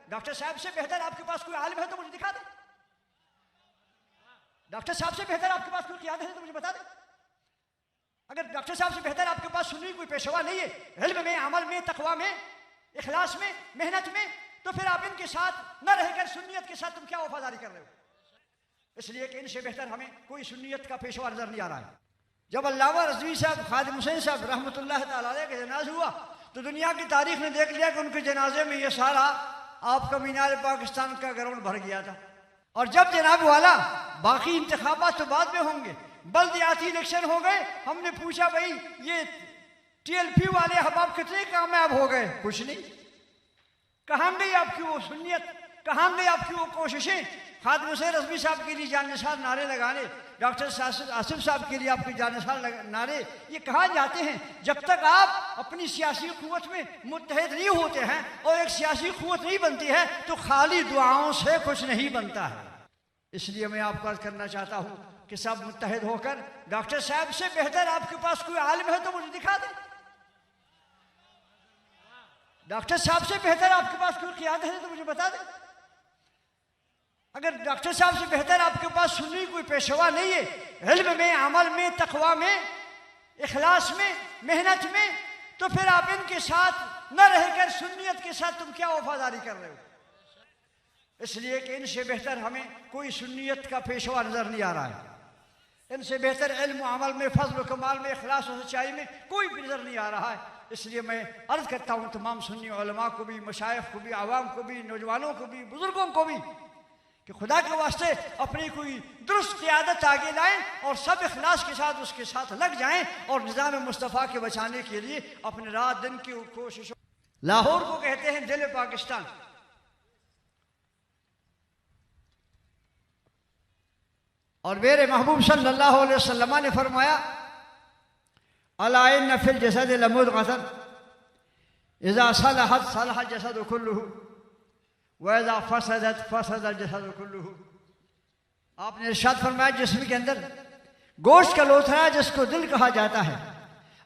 Doctor साहब से बेहतर आपके पास कोई आलिम है तो मुझे दिखा दे। डॉक्टर साहब से बेहतर आपके पास कोई क़ियादत है तो मुझे बता दे। अगर डॉक्टर साहब से बेहतर आपके पास सुन्नी कोई पेशवा नहीं है, इल्म में, अमल में, तकवा में, इखलास में, मेहनत में, तो फिर आप इनके साथ न रहकर सुन्नियत के साथ तुम क्या वफादारी कर रहे हो? इसलिए कि इनसे बेहतर हमें कोई सुन्नियत का पेशवा नजर नहीं आ रहा है। जब अल्लामा रज़वी साहब खादिम हुसैन साहब रहमतुल्लाह तआला अलैह का जनाज़ा हुआ तो दुनिया की तारीख ने देख लिया कि उनके जनाजे में ये सारा आपका मीनार पाकिस्तान का ग्राउंड भर गया था। और जब जनाब वाला बाकी इंतखाबात तो बाद में होंगे, बल्दियाती इलेक्शन हो गए, हमने पूछा भाई ये टीएलपी वाले अहबाब कितने कामयाब हो गए? कुछ नहीं। कहाँ गई आपकी वो सुन्नियत, कहाँ गई आपकी वो कोशिशें? खादिम हुसैन रज़वी साहब के लिए जाननिसार नारे लगाने, डॉक्टर आसिफ साहब के लिए आपके जाननिसार नारे, ये कहाँ जाते हैं? जब तक आप अपनी सियासी क़ुव्वत में मुत्तहिद नहीं होते हैं और एक सियासी क़ुव्वत नहीं बनती है तो खाली दुआओं से कुछ नहीं बनता है। इसलिए मैं आपको अर्ज़ करना चाहता हूँ कि सब मुत्तहिद होकर, डॉक्टर साहब से बेहतर आपके पास कोई आलिम है तो मुझे दिखा दे। डॉक्टर साहब से बेहतर आपके पास कोई क़ियादत है तो मुझे बता दे। अगर डॉक्टर साहब से बेहतर आपके पास सुन्नी कोई पेशवा नहीं है, इल्म में, अमल में, तकवा में, इखलास में, मेहनत में, तो फिर आप इनके साथ न रहकर सुन्नियत के साथ तुम क्या वफादारी कर रहे हो? इसलिए कि इनसे बेहतर हमें कोई सुन्नियत का पेशवा नजर नहीं आ रहा है। इनसे बेहतर इल्म, अमल में, फजल कमाल में, इखलास और सच्चाई में कोई भी नजर नहीं आ रहा है। इसलिए मैं अर्ज करता हूँ तमाम सुन्नी उलमा को भी, मशाइख को भी, आवाम को भी, नौजवानों को भी, बुजुर्गों को भी कि खुदा के वास्ते अपनी कोई दुरुस्त क़ियादत आगे लाएं और सब इखलास के साथ उसके साथ लग जाएं और निज़ाम मुस्तफ़ा के बचाने के लिए अपने रात दिन की कोशिशों। लाहौर को कहते हैं दिल पाकिस्तान। और मेरे महबूब सल्लल्लाहु अलैहि वसल्लम ने फरमाया, अला इन्न फिल जसद लमुदग़तन इज़ा सलहत सलह जसद कुल्लुहु वैज़ा फसदत फसदल जसद कुल्लुहु। आपने इरशाद फरमाया, जिस्म के अंदर गोश्त का लोथड़ा है जिसको दिल कहा जाता है,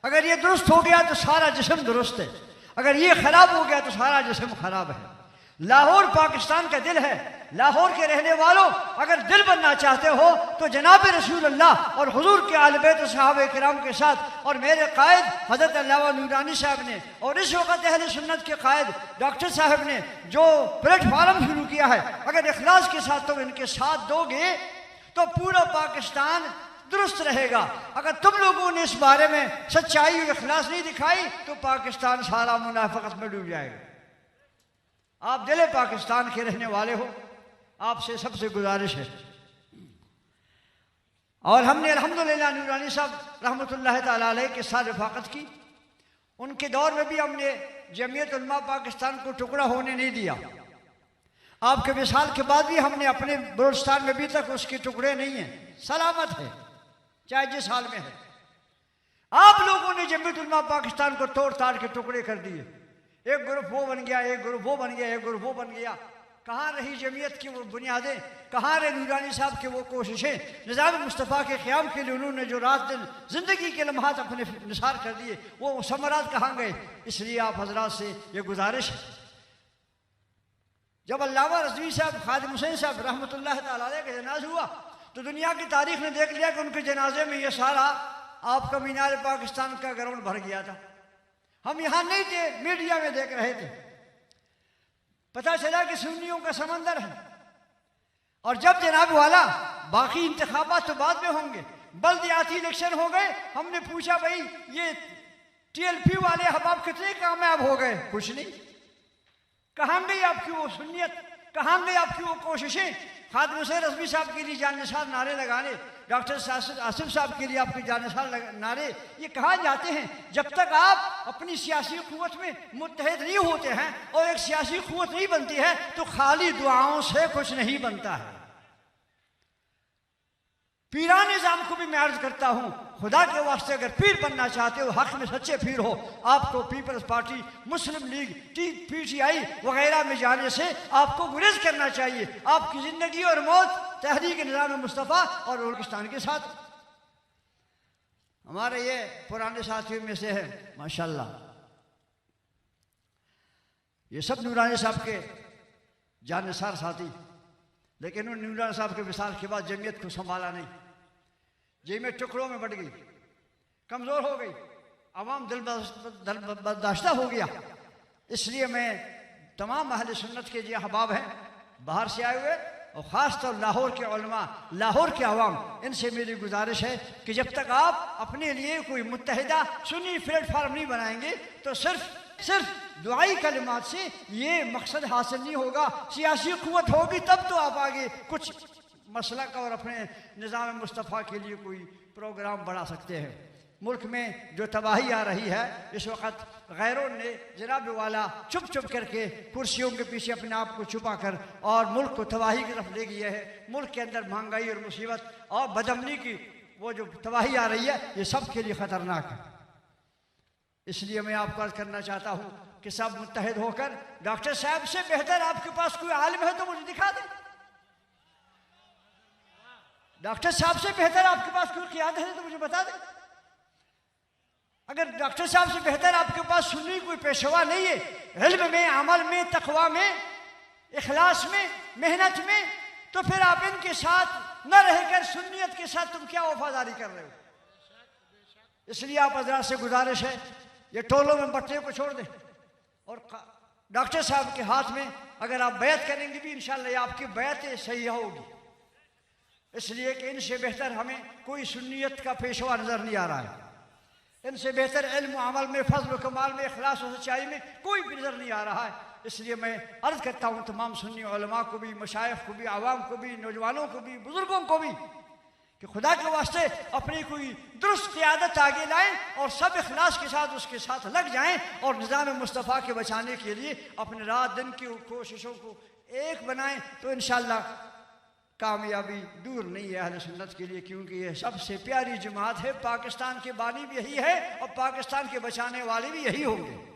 अगर ये दुरुस्त हो गया तो सारा जिस्म दुरुस्त है, अगर ये खराब हो गया तो सारा जिस्म खराब है। लाहौर पाकिस्तान का दिल है। लाहौर के रहने वालों, अगर दिल बनना चाहते हो तो जनाब रसूलुल्लाह और हुजूर के आले बैत और सहाबा किराम के साथ और मेरे कायद हज़रत अल्लामा नूरानी साहब ने और इस वक्त अहले सुन्नत के कायद डॉक्टर साहब ने जो प्लेटफार्म शुरू किया है, अगर इखलास के साथ तुम इनके साथ दोगे तो पूरा पाकिस्तान दुरुस्त रहेगा। अगर तुम लोगों ने इस बारे में सच्चाई और इखलास नहीं दिखाई तो पाकिस्तान सारा मुनाफिकत में डूब जाएगा। आप दिल पाकिस्तान के रहने वाले हो, आपसे सबसे गुजारिश है। और हमने अल्हम्दुलिल्लाह नूरानी साहब रहमतुल्लाह तआला अलैह के साथ रफ़ाक़त की। उनके दौर में भी हमने जमीयत उलमा पाकिस्तान को टुकड़ा होने नहीं दिया। आपके विसाल के बाद भी हमने अपने बलूचिस्तान में अभी तक उसके टुकड़े नहीं हैं, सलामत है, चाहे जिस हाल में है। आप लोगों ने जमीयत उलमा पाकिस्तान को तोड़ ताड़ के टुकड़े कर दिए। एक ग्रुप वो बन गया, एक ग्रुप वो बन गया, एक ग्रुप वो बन गया। कहाँ रही जमीयत की वो बुनियादें, कहाँ रहे नूरानी साहब की वो कोशिशें? निज़ाम मुस्तफ़ा के क़याम के लिए उन्होंने जो रात दिन ज़िंदगी के लम्हात अपने निसार कर दिए, वो समरात कहाँ गए? इसलिए आप हजरात से ये गुजारिश है, जब अल्लामा रज़वी साहब खादिम हुसैन साहब रहमतुल्लाह तआला अलैह का जनाज़ा हुआ तो दुनिया की तारीख ने देख लिया कि उनके जनाजे में ये सारा आपका मीनार पाकिस्तान का ग्राउंड भर गया था। हम यहाँ नहीं थे, मीडिया में देख रहे थे, पता चला कि सुन्नियों का समंदर है। और जब जनाब वाला बाकी इंतखाबात तो बाद में होंगे, बल्दियाती इलेक्शन हो गए, हमने पूछा भाई ये टीएलपी वाले अहबाब कितने कामयाब हो गए? कुछ नहीं। कहाँ गई आपकी वो सुन्नियत, कहाँ गई आपकी वो कोशिशें? खादिम हुसैन रज़वी साहब के लिए जाननिसार नारे लगाने, डॉक्टर आसिफ साहब के लिए आपके जाननिसार नारे, ये कहाँ जाते हैं? जब तक आप अपनी सियासी क़ुव्वत में मुत्तहिद नहीं होते हैं और एक सियासी क़ुव्वत नहीं बनती है तो खाली दुआओं से कुछ नहीं बनता है। पीरान निज़ाम को भी मैं अर्ज करता हूँ, खुदा के वास्ते अगर पीर बनना चाहते हो, हक में सच्चे पीर हो, आपको पीपल्स पार्टी, मुस्लिम लीग, पीटीआई वगैरह में जाने से आपको गुरेज करना चाहिए। आपकी ज़िंदगी और मौत तहरीक निज़ाम मुस्तफ़ा और बलूचिस्तान के साथ। हमारे ये पुराने साथियों में से है माशाल्लाह, ये सब नूरानी साहब के जानिसार साथी, लेकिन उन न्यूलाना साहब के विसाल के बाद जमीयत को संभाला नहीं। जमीयत टुकड़ों में बट गई, कमज़ोर हो गई, अवाम दिल बर्दाश्ता हो गया। इसलिए मैं तमाम अहले सुन्नत के जो अहबाब हैं बाहर से आए हुए और ख़ास तौर लाहौर के उलमा, लाहौर के अवाम, इनसे मेरी गुजारिश है कि जब तक आप अपने लिए कोई मुत्तहिदा सुन्नी प्लेटफार्म नहीं बनाएंगे तो सिर्फ दुआई कलिमात से ये मकसद हासिल नहीं होगा। सियासी क़ुव्वत होगी तब तो आप आगे कुछ मसलक और अपने निज़ाम मुस्तफ़ा के लिए कोई प्रोग्राम बढ़ा सकते हैं। मुल्क में जो तबाही आ रही है इस वक्त, गैरों ने जनाब वाला चुप चुप करके कुर्सियों के पीछे अपने आप को छुपा कर और मुल्क को तबाही की तरफ ले गया है। मुल्क के अंदर महंगाई और मुसीबत और बदअमनी की वो जो तबाही आ रही है, ये सब के लिए ख़तरनाक है। इसलिए मैं आपको अर्ज़ करना चाहता हूँ कि सब मुत्तहिद होकर, डॉक्टर साहब से बेहतर आपके पास कोई आलिम है तो मुझे दिखा दें। डॉक्टर साहब से बेहतर आपके पास कोई क़ियादत है तो मुझे बता दें। अगर डॉक्टर साहब से बेहतर आपके पास सुन्नी कोई पेशवा नहीं है, इल्म में, अमल में, तक़वा में, इखलास में, मेहनत में, तो फिर आप इनके साथ न रहकर सुन्नियत के साथ तुम क्या वफादारी कर रहे हो। इसलिए आप हज़रात से गुजारिश है, ये टोलों में बट्टे को छोड़ दें और डॉक्टर साहब के हाथ में अगर आप बैत करेंगे भी इंशाअल्लाह आपकी बैत सही होगी। इसलिए कि इनसे बेहतर हमें कोई सुन्नियत का पेशवा नज़र नहीं आ रहा है। इनसे बेहतर इल्म अमल में, फजल कमाल में, इखलास और सच्चाई में कोई भी नज़र नहीं आ रहा है। इसलिए मैं अर्ज़ करता हूँ तमाम सुन्नी उलमा को भी, मशाइख को भी, आवाम को भी, नौजवानों को भी, बुज़ुर्गों को भी कि खुदा के वास्ते अपनी कोई दुरुस्त क़ियादत आगे लाएं और सब इखलास के साथ उसके साथ लग जाएं और निज़ाम मुस्तफ़ा के बचाने के लिए अपने रात दिन की कोशिशों को एक बनाएं, तो इंशाअल्लाह कामयाबी दूर नहीं है अहले सुन्नत के लिए, क्योंकि ये सबसे प्यारी जमात है। पाकिस्तान के बानी भी यही है और पाकिस्तान के बचाने वाले भी यही होंगे।